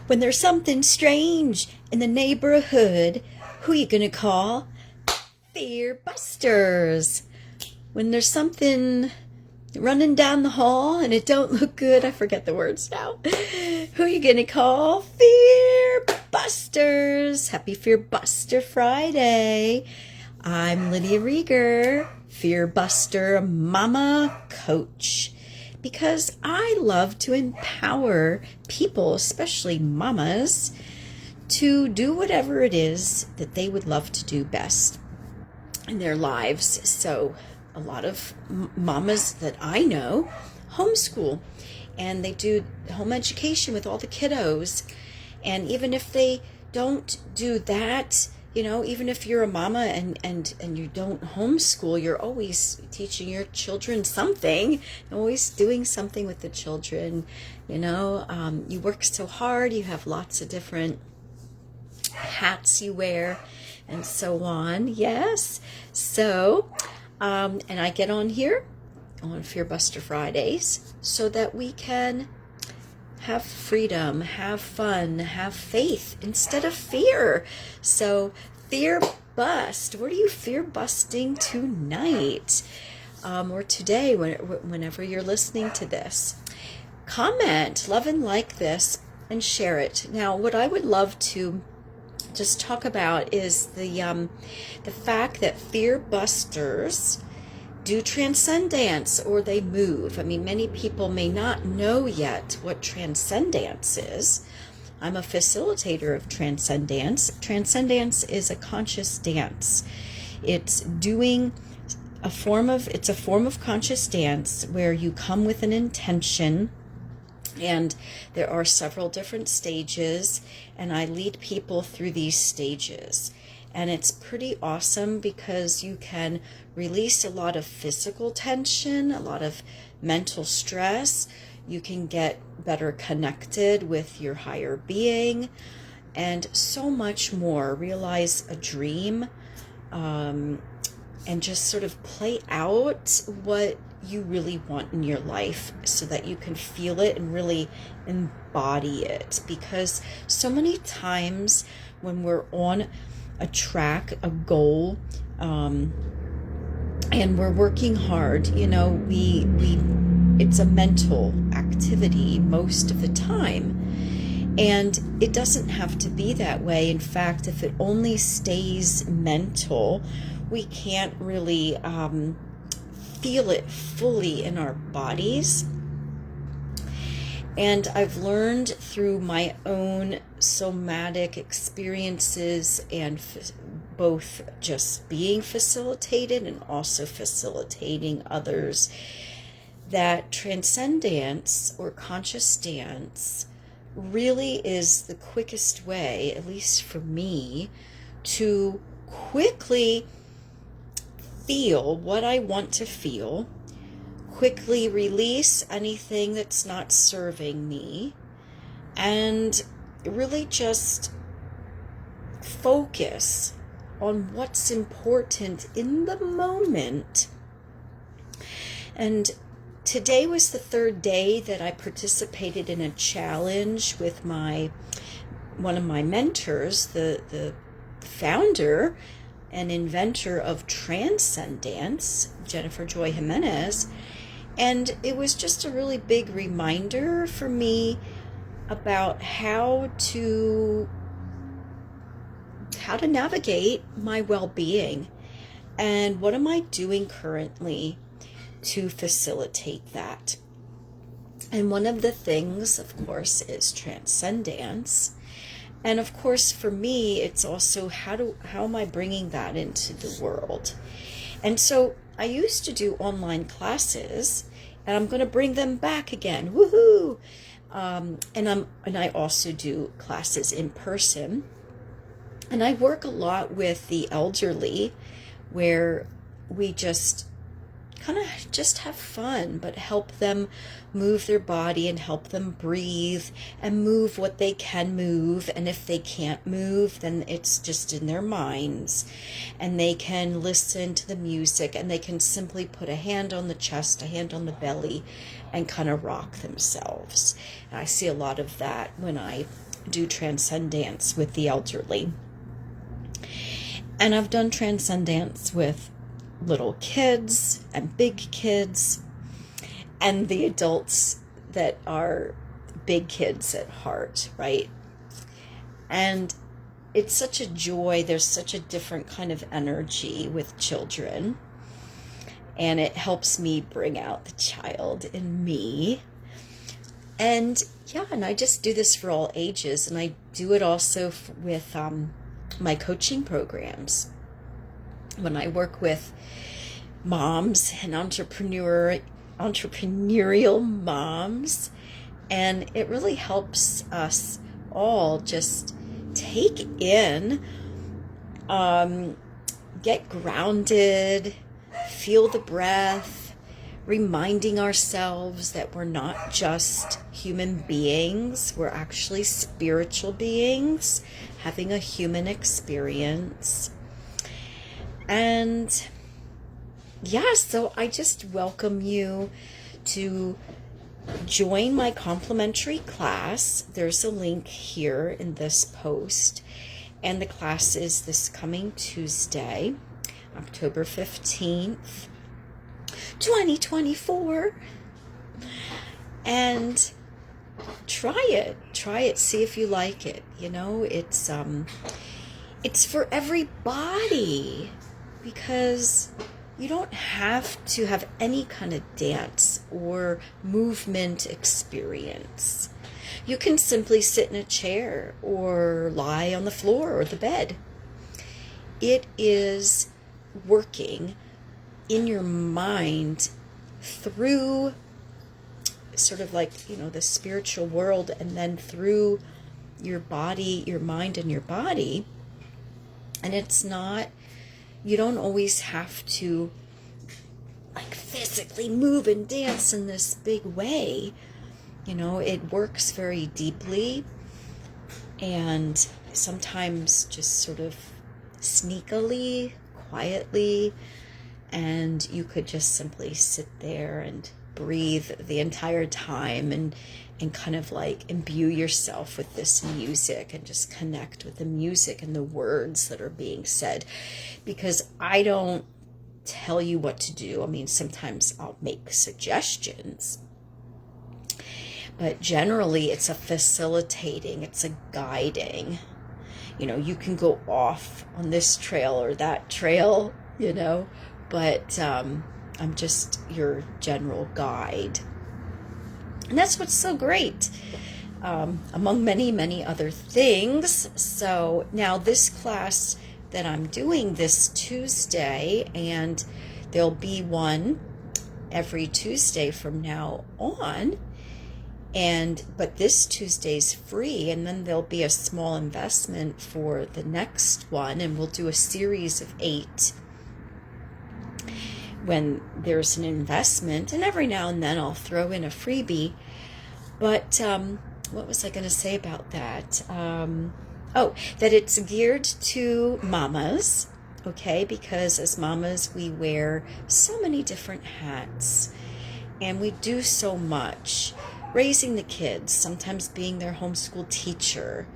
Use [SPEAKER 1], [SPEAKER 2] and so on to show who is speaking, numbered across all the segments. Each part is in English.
[SPEAKER 1] When there's something strange in the neighborhood, who you gonna call? Fear busters. When there's something running down the hall and it don't look good, I forget the words now. Who you gonna call? Fear busters. Happy Fear Buster Friday. I'm Lydia Rieger, Fear Buster Mama Coach, because I love to empower people, especially mamas, to do whatever it is that they would love to do best in their lives. So a lot of mamas that I know homeschool, and they do home education with all the kiddos. And even if they don't do that, you know, even if you're a mama and you don't homeschool, you're always teaching your children something, always doing something with the children. You know, you work so hard, you have lots of different hats you wear and so on. Yes. So, and I get on here on Fear Buster Fridays so that we can have freedom, have fun, have faith instead of fear. So fear bust. What are you fear busting tonight? Or today, whenever you're listening to this? Comment, love and like this, and share it. Now, what I would love to just talk about is the fact that fear busters do TranscenDance, or they move. I mean, many people may not know yet what TranscenDance is. I'm a facilitator of TranscenDance. TranscenDance is a conscious dance. It's a form of conscious dance where you come with an intention, and there are several different stages, and I lead people through these stages. And it's pretty awesome because you can release a lot of physical tension, a lot of mental stress. You can get better connected with your higher being, and so much more. Realize a dream, and just sort of play out what you really want in your life so that you can feel it and really embody it. Because so many times when we're on a track, a goal, and we're working hard, you know, it's a mental activity most of the time, and it doesn't have to be that way. In fact, if it only stays mental, we can't really feel it fully in our bodies. And I've learned through my own somatic experiences, and both just being facilitated and also facilitating others, that TranscenDance, or conscious dance, really is the quickest way, at least for me, to quickly feel what I want to feel, quickly release anything that's not serving me, and really just focus on what's important in the moment. And today was the third day that I participated in a challenge with one of my mentors, the founder and inventor of TranscenDance, Jennifer Joy Jimenez. And it was just a really big reminder for me about how to navigate my well-being, and what am I doing currently to facilitate that. And one of the things, of course, is TranscenDance. And of course, for me, it's also how am I bringing that into the world? And so I used to do online classes, and I'm going to bring them back again. Woohoo! And I also do classes in person. And I work a lot with the elderly, where we just kind of just have fun, but help them move their body and help them breathe and move what they can move. And if they can't move, then it's just in their minds, and they can listen to the music, and they can simply put a hand on the chest, a hand on the belly, and kind of rock themselves. And I see a lot of that when I do TranscenDance with the elderly. And I've done TranscenDance with little kids and big kids and the adults that are big kids at heart, right? And it's such a joy. There's such a different kind of energy with children. And it helps me bring out the child in me. And yeah, and I just do this for all ages. And I do it also with my coaching programs. When I work with moms and entrepreneurial moms, and it really helps us all just take in, get grounded, feel the breath, reminding ourselves that we're not just human beings, we're actually spiritual beings having a human experience. And yeah, so I just welcome you to join my complimentary class. There's a link here in this post, and the class is this coming Tuesday, October 15th, 2024. And try it, see if you like it. You know, it's for everybody, because you don't have to have any kind of dance or movement experience. You can simply sit in a chair or lie on the floor or the bed. It is working in your mind through sort of like, you know, the spiritual world, and then through your body, your mind and your body. And it's not, you don't always have to like physically move and dance in this big way. You know, it works very deeply, and sometimes just sort of sneakily, quietly, and you could just simply sit there and breathe the entire time and kind of like imbue yourself with this music and just connect with the music and the words that are being said. Because I don't tell you what to do. I mean, sometimes I'll make suggestions, but generally it's a facilitating, it's a guiding. You know, you can go off on this trail or that trail, you know, but I'm just your general guide. And that's what's so great, among many, many other things. So now this class that I'm doing this Tuesday, and there'll be one every Tuesday from now on, but this Tuesday's free, and then there'll be a small investment for the next one, and we'll do a series of 8 when there's an investment, and every now and then I'll throw in a freebie. But what was I going to say about that? That it's geared to mamas, okay? Because as mamas, we wear so many different hats, and we do so much. Raising the kids, sometimes being their homeschool teacher.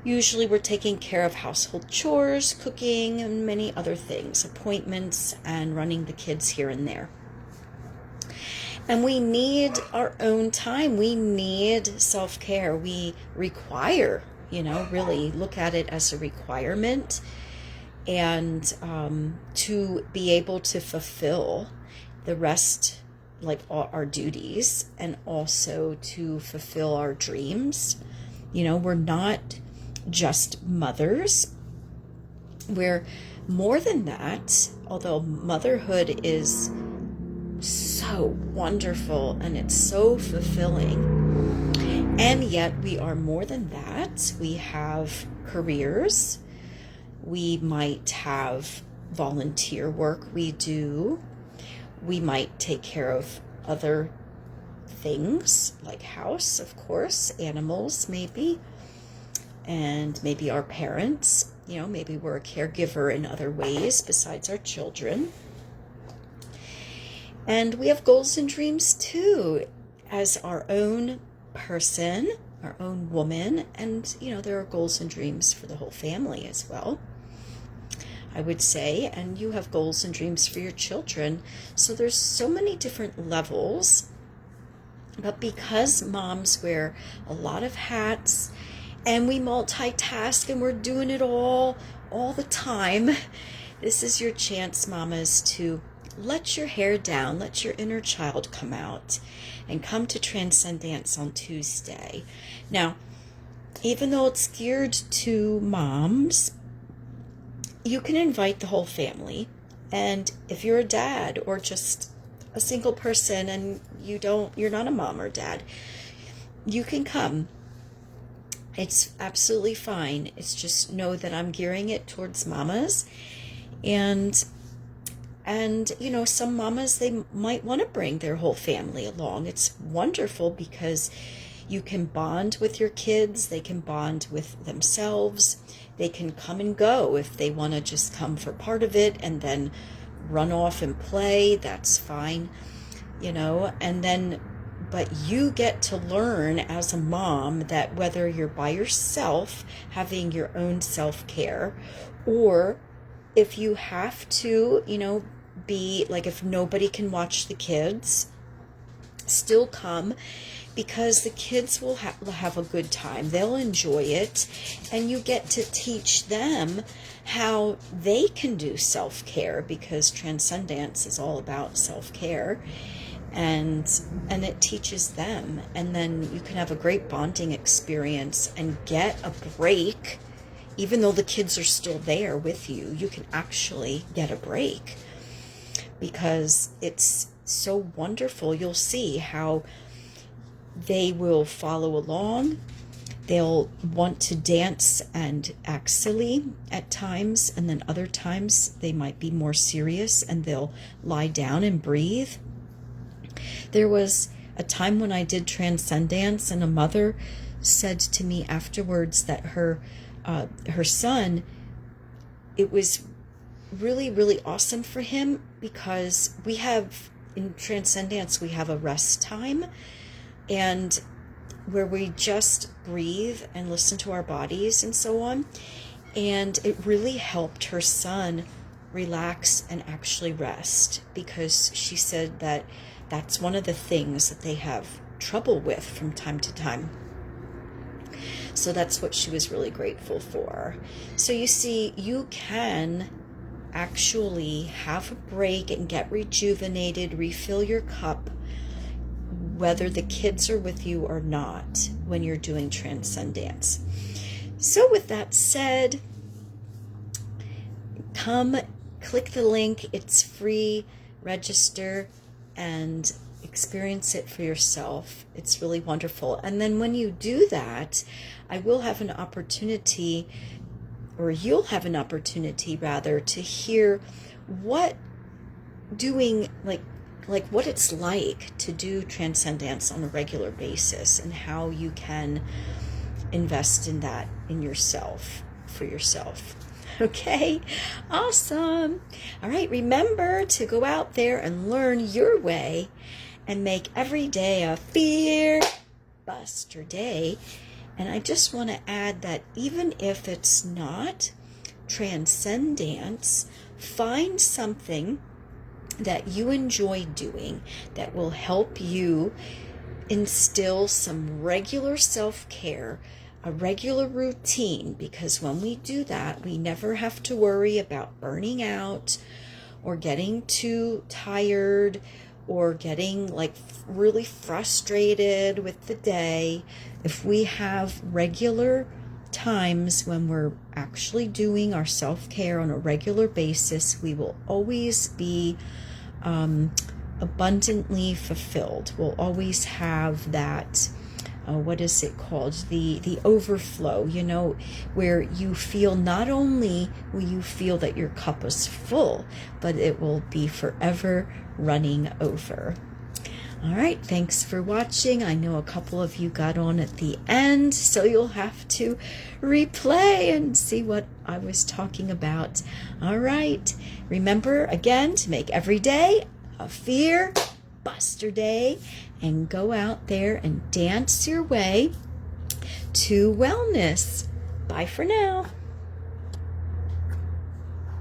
[SPEAKER 1] Usually we're taking care of household chores, cooking, and many other things, appointments, and running the kids here and there. And we need our own time. We need self-care. We require, you know, really look at it as a requirement, and to be able to fulfill the rest, like all our duties, and also to fulfill our dreams. You know, we're not just mothers. We're more than that, although motherhood is so wonderful and it's so fulfilling. And yet we are more than that. We have careers. We might have volunteer work we do. We might take care of other things like house, of course, animals maybe, and maybe our parents. You know, maybe we're a caregiver in other ways besides our children. And we have goals and dreams too, as our own person, our own woman, and there are goals and dreams for the whole family as well, I would say, and you have goals and dreams for your children. So there's so many different levels, but because moms wear a lot of hats and we multitask and we're doing it all the time, this is your chance, mamas, to let your hair down, let your inner child come out, and come to TranscenDance on Tuesday. Now, even though it's geared to moms, you can invite the whole family. And if you're a dad or just a single person and you're not a mom or dad, you can come. It's absolutely fine. It's just know that I'm gearing it towards mamas. And some mamas, they might want to bring their whole family along. It's wonderful because you can bond with your kids. They can bond with themselves. They can come and go. If they want to just come for part of it and then run off and play, that's fine, but you get to learn as a mom that whether you're by yourself having your own self-care, or if you have to, be like, if nobody can watch the kids, still come, because the kids will have a good time. They'll enjoy it, and you get to teach them how they can do self-care, because TranscenDance is all about self-care, and it teaches them. And then you can have a great bonding experience and get a break. Even though the kids are still there with you, you can actually get a break, because it's so wonderful. You'll see how they will follow along. They'll want to dance and act silly at times, and then other times they might be more serious and they'll lie down and breathe. There was a time when I did TranscenDance, and a mother said to me afterwards that her son, it was really, really awesome for him, because we have, in TranscenDance, we have a rest time, and where we just breathe and listen to our bodies and so on. And it really helped her son relax and actually rest, because she said that that's one of the things that they have trouble with from time to time. So that's what she was really grateful for. So you see, you can actually have a break and get rejuvenated, refill your cup, whether the kids are with you or not, when you're doing TranscenDance. So with that said, come, click the link. It's free. Register and experience it for yourself. It's really wonderful. And then when you do that, I will have an opportunity, or you'll have an opportunity rather, to hear what doing, like what it's like to do TranscenDance on a regular basis, and how you can invest in that in yourself, for yourself. Okay, awesome. All right, remember to go out there and learn your way and make every day a fear buster day. And I just want to add that even if it's not TranscenDance, find something that you enjoy doing that will help you instill some regular self-care, a regular routine, because when we do that, we never have to worry about burning out or getting too tired or getting really frustrated with the day. If we have regular times when we're actually doing our self-care on a regular basis, we will always be abundantly fulfilled. We'll always have that what is it called? The overflow, where you feel, not only will you feel that your cup is full, but it will be forever running over. All right, thanks for watching. I know a couple of you got on at the end, so you'll have to replay and see what I was talking about. All right, remember again to make every day a fear buster day, and go out there and dance your way to wellness. Bye for now.